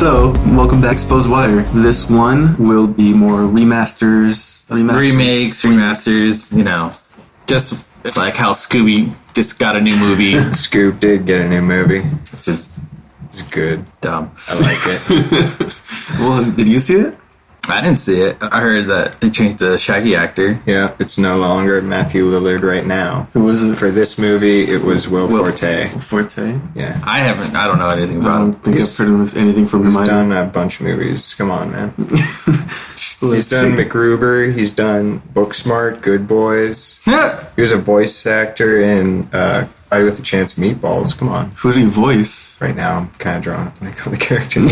So, welcome back, Exposed Wire. This one will be more remakes, remasters, you know, just like how Scooby just got a new movie. Scoob did get a new movie, which is good. Dumb. I like it. Well, did you see it? I didn't see it. I heard that they changed the Shaggy actor. Yeah, it's no longer Matthew Lillard right now. Who was it? For this movie, it was Will Forte. Forte? Yeah. I don't know anything about him. I don't think I've heard of anything from him. He's done a bunch of movies. Come on, man. He's done MacGruber. He's done Booksmart, Good Boys. Yeah. He was a voice actor in Fight with a Chance of Meatballs. Come on. Who did he voice? Right now, I'm kind of drawing a blank on the character name.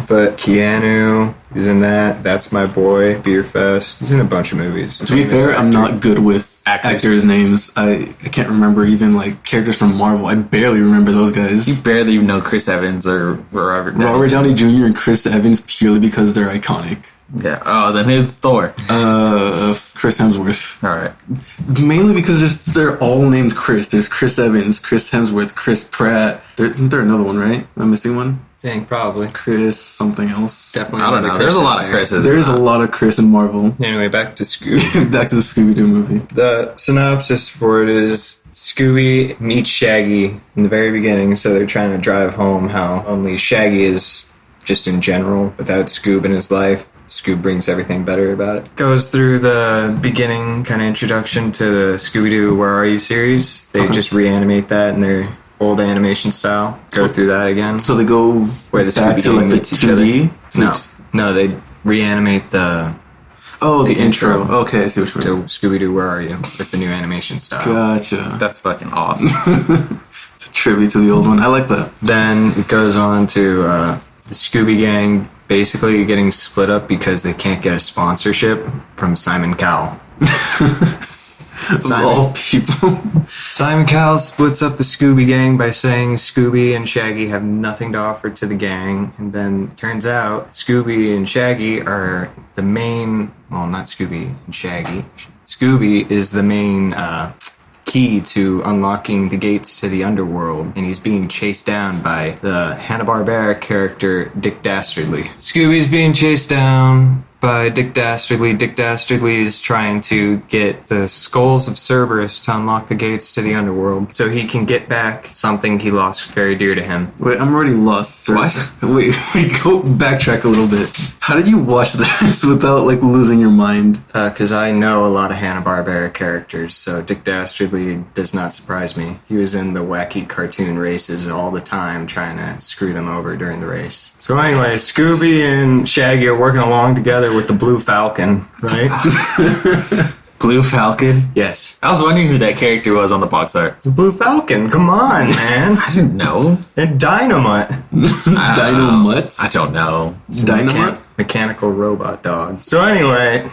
But Keanu, he's in that. That's My Boy, Beer Fest. He's in a bunch of movies. To be fair, I'm not good with actors' names. I can't remember even like characters from Marvel. I barely remember those guys. You barely even know Chris Evans or Robert Downey Jr. and Chris Evans purely because they're iconic. Yeah. Oh, then it's Thor. Chris Hemsworth. All right. Mainly because they're all named Chris. There's Chris Evans, Chris Hemsworth, Chris Pratt. Isn't there another one, right? Am I missing one? I think probably. Chris something else. Definitely. I don't know. There's a lot of Chris's. There's a lot of Chris in Marvel. Anyway, back to Scooby. Back to the Scooby-Doo movie. The synopsis for it is Scooby meets Shaggy in the very beginning, so they're trying to drive home how only Shaggy is just in general without Scoob in his life. Scoob brings everything better about it. Goes through the beginning kind of introduction to the Scooby-Doo Where Are You series. They just reanimate that in their old animation style. Go through that again. So they go where the back to like the 2D? No, they reanimate the intro. Okay, I see what you mean. To Scooby-Doo Where Are You with the new animation style. Gotcha. That's fucking awesome. It's a tribute to the old one. I like that. Then it goes on to the Scooby Gang basically getting split up because they can't get a sponsorship from Simon Cowell. Of all people. Simon Cowell splits up the Scooby Gang by saying Scooby and Shaggy have nothing to offer to the gang, and then turns out Scooby and Shaggy are the main, well, not Scooby and Shaggy. Scooby is the main key to unlocking the gates to the underworld, and he's being chased down by the Hanna-Barbera character Dick Dastardly. Scooby's being chased down by Dick Dastardly. Dick Dastardly is trying to get the skulls of Cerberus to unlock the gates to the underworld so he can get back something he lost very dear to him. Wait, I'm already lost, sir. What? Wait, go backtrack a little bit. How did you watch this without, like, losing your mind? Because I know a lot of Hanna-Barbera characters, so Dick Dastardly does not surprise me. He was in the wacky cartoon races all the time, trying to screw them over during the race. So anyway, Scooby and Shaggy are working along together with the Blue Falcon, right? Blue Falcon? Yes. I was wondering who that character was on the box art. It's the Blue Falcon, come on, man. I didn't know. And Dynamite. Dynamite? I don't know. Dynamite? Mechanical robot dog. So anyway.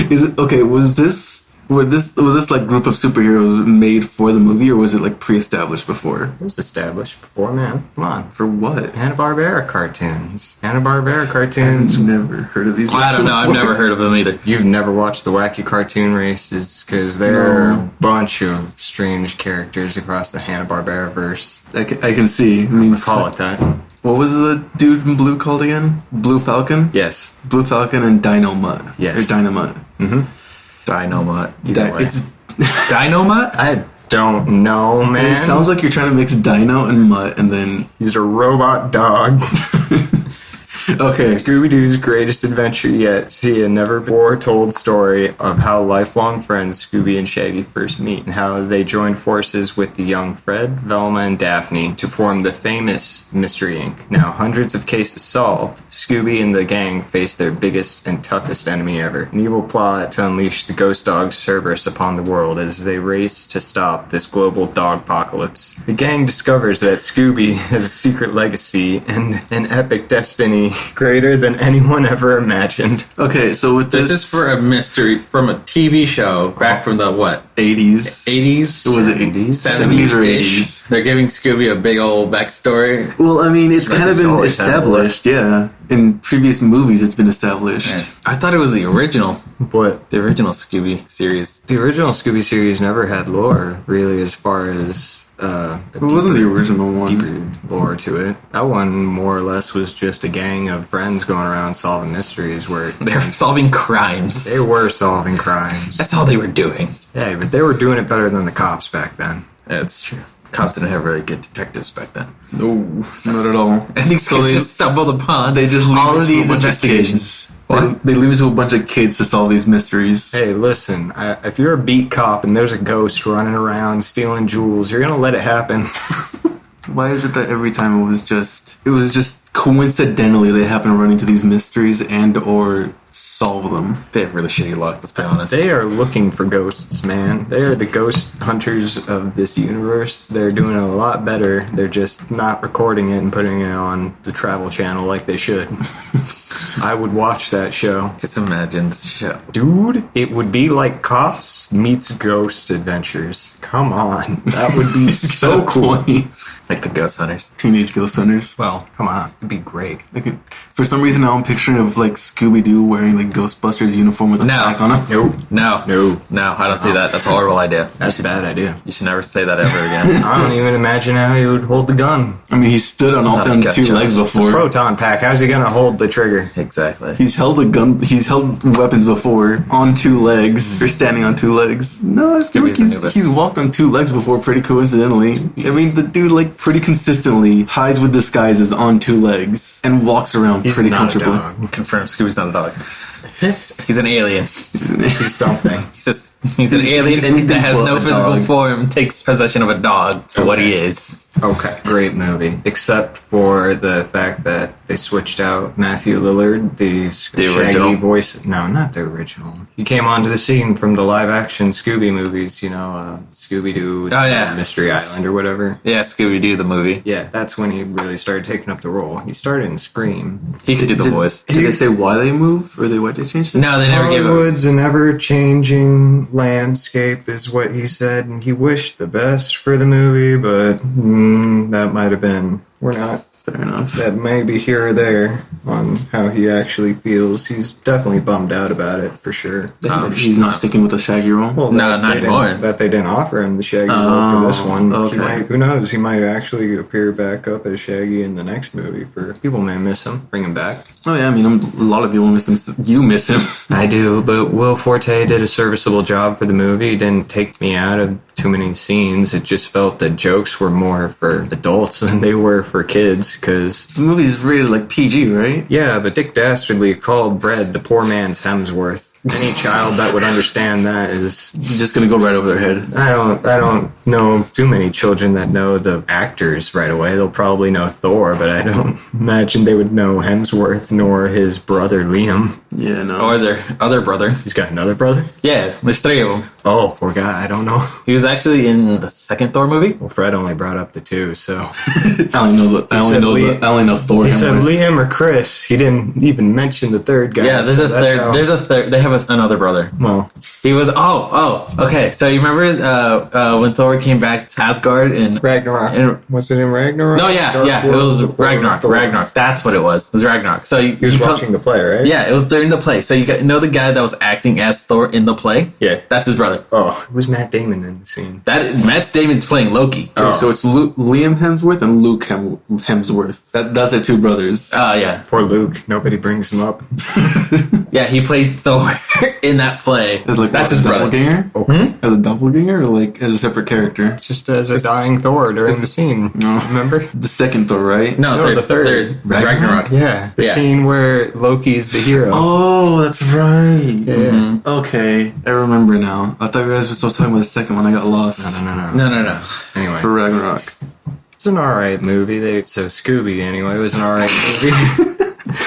Was this like group of superheroes made for the movie, or was it like pre-established before? It was established before, man. Come on. For what? Hanna-Barbera cartoons. Hanna-Barbera cartoons. I've never heard of these before. I don't know. I've never heard of them either. You've never watched the wacky cartoon races because there are a bunch of strange characters across the Hanna-Barbera verse. I can see. I mean, Call it that. What was the dude in blue called again? Blue Falcon? Yes. Blue Falcon and Dynamite. Yes. Or Dynamite. Mm-hmm. Dynamite. It's Dynamite? I don't know, man. It sounds like you're trying to mix Dino and Mutt, and then He's a robot dog. okay. Scooby-Doo's greatest adventure yet. See a never-before-told story of how lifelong friends Scooby and Shaggy first meet and how they join forces with the young Fred, Velma, and Daphne to form the famous Mystery Inc. Now, hundreds of cases solved, Scooby and the gang face their biggest and toughest enemy ever. An evil plot to unleash the ghost dog Cerberus upon the world as they race to stop this global dog apocalypse. The gang discovers that Scooby has a secret legacy and an epic destiny greater than anyone ever imagined. Okay, so with This is for a mystery from a TV show back from the, what? 80s. 80s? Was it 70s? 70s or 80s? They're giving Scooby a big old backstory. Well, I mean, it's kind of been always had established, yeah. In previous movies, it's been established. Yeah. I thought it was the original. What? The original Scooby series. The original Scooby series never had lore, really, as far as It wasn't the original one. deeper lore to it. That one more or less was just a gang of friends going around solving mysteries where They're solving crimes. they were solving crimes. That's all they were doing. Yeah, but they were doing it better than the cops back then. Yeah, it's true. Cops didn't have really good detectives back then. No, not at all. And these kids just stumbled upon They just leave all it of to a these bunch of investigations. kids. What? They leave it to a bunch of kids to solve these mysteries. Hey, listen, if you're a beat cop and there's a ghost running around stealing jewels, you're gonna let it happen. Why is it that every time it was just coincidentally they happen to run into these mysteries and or solve them? They have really shitty luck, let's be honest. They are looking for ghosts, man. They are the ghost hunters of this universe. They're doing a lot better. They're just not recording it and putting it on the Travel Channel like they should. I would watch that show. Just imagine this show. Dude, it would be like Cops meets Ghost Adventures. Come on. That would be so cool. Like the Ghost Hunters. Teenage Ghost Hunters. Well, come on. It'd be great. Like, for some reason now I'm picturing of like Scooby-Doo wearing like Ghostbusters uniform with a No. pack on him. Nope. No, I don't see that. That's a horrible idea. That's a bad idea. You should never say that ever again. I don't even imagine how he would hold the gun. I mean, he stood on not a gut two job. legs before. Proton pack. How's he gonna hold the trigger? Exactly. He's held a gun. He's held weapons before on two legs or standing on two legs. No, it's Scooby good. is Anubis. He's walked on two legs before, pretty coincidentally. I mean, the dude like pretty consistently hides with disguises on two legs and walks around He's pretty not comfortably. a dog. Confirmed Scooby's not a dog. He's an alien. He's something. He's an alien Anything that has but no a physical dog. form, takes possession of a dog. So what he is. Okay, great movie. Except for the fact that they switched out Matthew Lillard, the Shaggy original? voice. No, not the original. He came onto the scene from the live-action Scooby movies. You know, Scooby-Doo, yeah. Mystery Island, or whatever. Yeah, Scooby-Doo, the movie. Yeah, that's when he really started taking up the role. He started in Scream. He could do the voice. Did they say why they moved or why they changed it? No, they never gave a... Hollywood's an ever-changing landscape, is what he said, and he wished the best for the movie, but that might have been. We're not. Fair enough. That may be here or there on how he actually feels. He's definitely bummed out about it, for sure. He's not sticking with the Shaggy role. Well, No, that not they anymore. That they didn't offer him the Shaggy role for this one. okay. Who knows? He might actually appear back up as Shaggy in the next movie. For people may miss him. Bring him back. Oh yeah, I mean, a lot of people miss him. You miss him. I do, but Will Forte did a serviceable job for the movie. He didn't take me out of too many scenes. It just felt the jokes were more for adults than they were for kids, because... The movie's rated like PG, right? Yeah, but Dick Dastardly called Bread the poor man's Hemsworth. Any child that would understand that is... You're just gonna go right over their head. I don't know too many children that know the actors right away. They'll probably know Thor, but I don't imagine they would know Hemsworth nor his brother Liam. Yeah, no. Or their other brother. He's got another brother? Yeah, there's three of them. Oh, poor guy. I don't know. He was actually in the second Thor movie. Well, Fred only brought up the two, so... I only know Thor. He said Hemsworth. Liam or Chris. He didn't even mention the third guy. Yeah, there's so a that's third. how- There's a third. They have another brother. Well, He was. Okay. So you remember when Thor came back to Asgard and Ragnarok. And- Was it in Ragnarok? No, yeah. It was Ragnarok. Ragnarok. That's what it was. It was Ragnarok. So He was watching the play, right? Yeah, it was during the play. So know the guy that was acting as Thor in the play? Yeah. That's his brother. Oh, it was Matt Damon in the scene. Matt Damon's playing Loki. Okay, so it's Liam Hemsworth and Luke Hemsworth. That's their two brothers. Oh, yeah. Poor Luke. Nobody brings him up. Yeah, he played Thor in that play. As like That's what, his a brother. doppelganger? As a doppelganger or like as a separate character? Just as a dying Thor during the scene. No. Remember? The second Thor, right? No, the third. Ragnarok. Yeah. The Yeah. scene where Loki's the hero. Oh, that's right. Yeah. Okay, I remember now. I thought you guys were still talking about the second one. I got lost. No. Anyway. For Ragnarok. It's an alright movie. So Scooby, anyway, was an alright movie.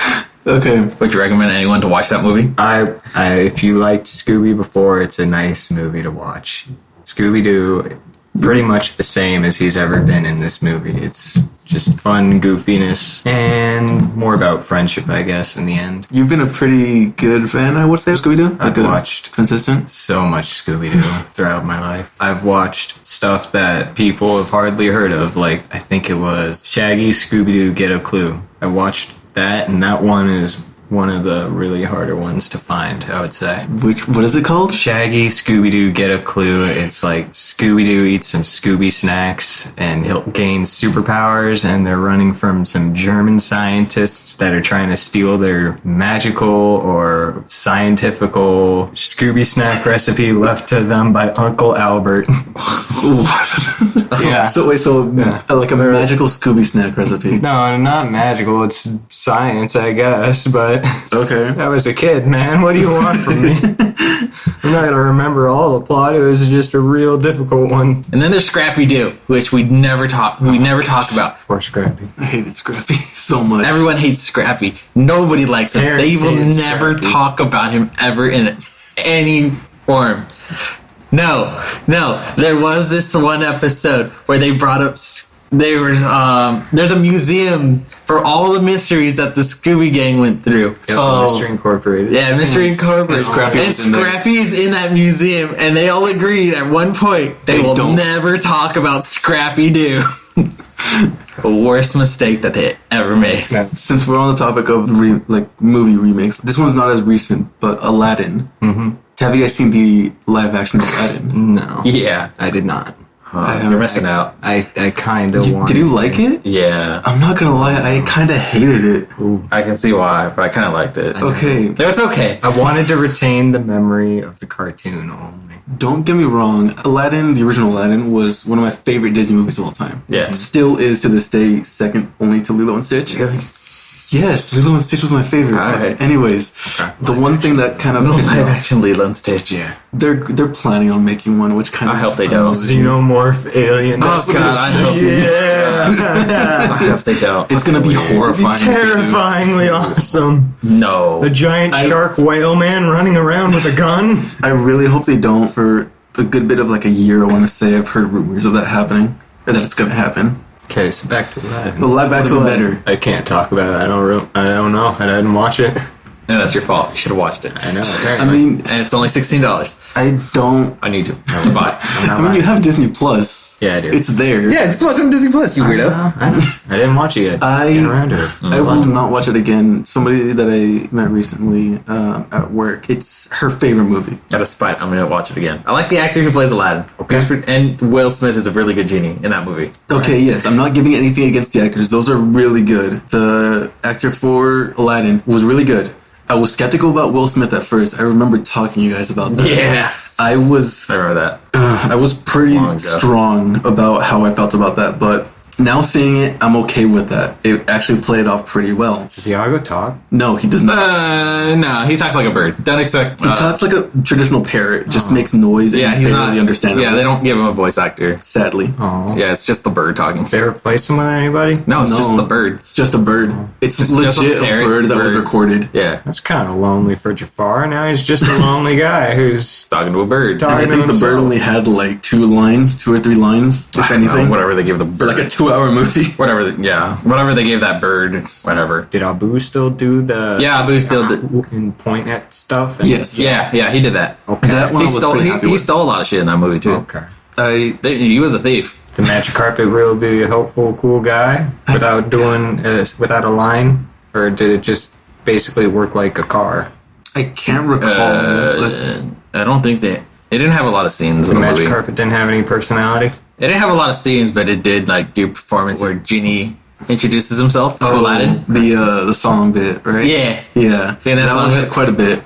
Okay. Would you recommend anyone to watch that movie? I if you liked Scooby before, it's a nice movie to watch. Scooby-Doo, pretty much the same as he's ever been in this movie. It's just fun goofiness and more about friendship, I guess, in the end. You've been a pretty good fan, I would say, of Scooby-Doo? I've watched Consistent? so much Scooby-Doo throughout my life. I've watched stuff that people have hardly heard of, like, I think it was Shaggy Scooby-Doo Get a Clue. I watched that, and that one is one of the really harder ones to find, I would say. What is it called? Shaggy, Scooby-Doo, get a clue. It's like Scooby-Doo eats some Scooby snacks and he'll gain superpowers, and they're running from some German scientists that are trying to steal their magical or scientifical Scooby snack recipe left to them by Uncle Albert. Yeah. So like a magical Scooby snack recipe. No, not magical. It's science, I guess, but Okay. I was a kid, man. What do you want from me? I'm not gonna remember all the plot. It was just a real difficult one. And then there's Scrappy Doo, which we never talk about. Poor Scrappy. I hated Scrappy so much. Everyone hates Scrappy. Nobody likes him. They Parents will hate never Scrappy. talk about him ever in any form. No. There was this one episode where they brought up. There's a museum for all the mysteries that the Scooby Gang went through. Mystery Incorporated. Yeah, Mystery Incorporated. And Scrappy's in that museum, and they all agreed at one point they will don't. never talk about Scrappy Doo. The worst mistake that they ever made. Since we're on the topic of movie remakes, this one's not as recent, but Aladdin. Mm-hmm. Have you guys seen the live action of Aladdin? No. Yeah, I did not. you're missing out. I kind of wanted Did you like it? Yeah, I'm not gonna lie, I kind of hated it. I can see why, but I kind of liked it. Okay, No, it's okay. I wanted to retain the memory of the cartoon only. don't get me wrong. Aladdin, the original Aladdin, was one of my favorite Disney movies of all time. Yeah. Still is to this day, second only to Lilo and Stitch. Yes, Lilo and Stitch was my favorite. Alright. Anyways, the one thing that kind of No pissed me live off, action Lilo and Stitch. Yeah. they're planning on making one, which kind I of hope they don't. Xenomorph alien. Oh God, I hope they. Yeah. I hope they don't. It's gonna be horrifying. Terrifyingly awesome. No. The giant shark whale man running around with a gun. I really hope they don't. For a good bit of like a year, I want to say I've heard rumors of that happening, or that it's gonna happen. Okay, so back to that. But live back to better. I can't talk about it. I don't know. I didn't watch it. No, that's your fault. You should have watched it. I know. I mean, And it's only $16 I don't. on YouTube to buy. I mean, you have Disney Plus. Yeah, I do. It's there. Yeah, just watch it on Disney Plus, you weirdo. I didn't watch it yet. Getting around to it. I will not watch it again. Somebody that I met recently at work, it's her favorite movie. Out of spite, I'm gonna watch it again. I like the actor who plays Aladdin. Okay. And Will Smith is a really good genie in that movie. Okay, yes, I'm not giving anything against the actors. Those are really good. The actor for Aladdin was really good. I was skeptical about Will Smith at first. I remember talking to you guys about that. Yeah. I remember that. I was pretty Long ago. strong about how I felt about that, but now seeing it, I'm okay with that. It actually played off pretty well. Does Iago talk? No, he does not. No, he talks like a bird. Don't expect. He talks like a traditional parrot, just makes noise and Yeah, he's barely not understandable. Yeah, they don't give him a voice actor. Sadly. Oh. Yeah, it's just the bird talking. They replace him with anybody? No, it's No. just the bird. It's just a bird. It's It's just a legit a parrot bird that was bird. recorded. Yeah, That's kind of lonely for Jafar. Now he's just a lonely guy who's talking to a bird. Talking I think the bird himself. only had like 2 or 3 lines, if anything. Whatever they give the For bird. like a 2-hour movie. Whatever they gave that bird, it's whatever. Did Abu still do the Yeah, Abu still did. and point at stuff? And- Yes. Yeah, he did that. Okay. That one He I was stole. pretty happy He with. stole a lot of shit in that movie too. Okay. He was a thief. The magic carpet really be a helpful, cool guy without without a line, or did it just basically work like a car? I can't recall. I don't think that it didn't have a lot of scenes The in the magic movie. carpet didn't have any personality. It didn't have a lot of scenes, but it did like do performance where Genie introduces himself to Aladdin. The song bit, right? Yeah. Yeah. Yeah, that that song one had quite a bit.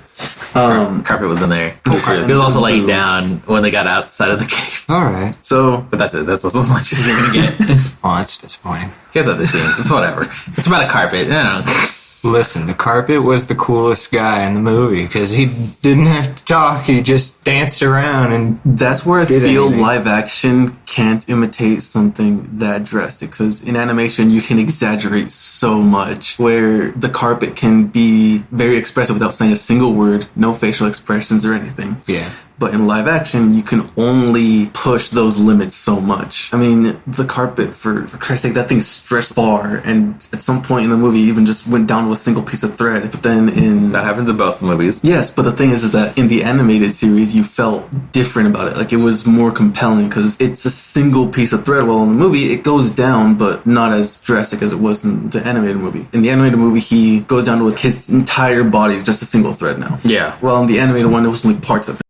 Carpet was in there. He was also laying down when they got outside of the cave. All right. So But that's it. That's as much as you're gonna get. Oh, that's disappointing. He has other scenes. It's whatever. It's about a carpet. I don't know. Listen, the carpet was the coolest guy in the movie because he didn't have to talk. He just danced around and that's where I Did feel anything. live action can't imitate something that drastic, because in animation you can exaggerate so much, where the carpet can be very expressive without saying a single word, no facial expressions or anything. yeah. But in live action, you can only push those limits so much. I mean, the carpet, for Christ's sake, that thing stretched far, and at some point in the movie, even just went down to a single piece of thread. But then That happens in both movies. Yes, but the thing is that in the animated series, you felt different about it. Like, it was more compelling because it's a single piece of thread. While in the movie, it goes down, but not as drastic as it was in the animated movie. In the animated movie, he goes down to his entire body, just a single thread now. Yeah. Well, in the animated one, it was only parts of him.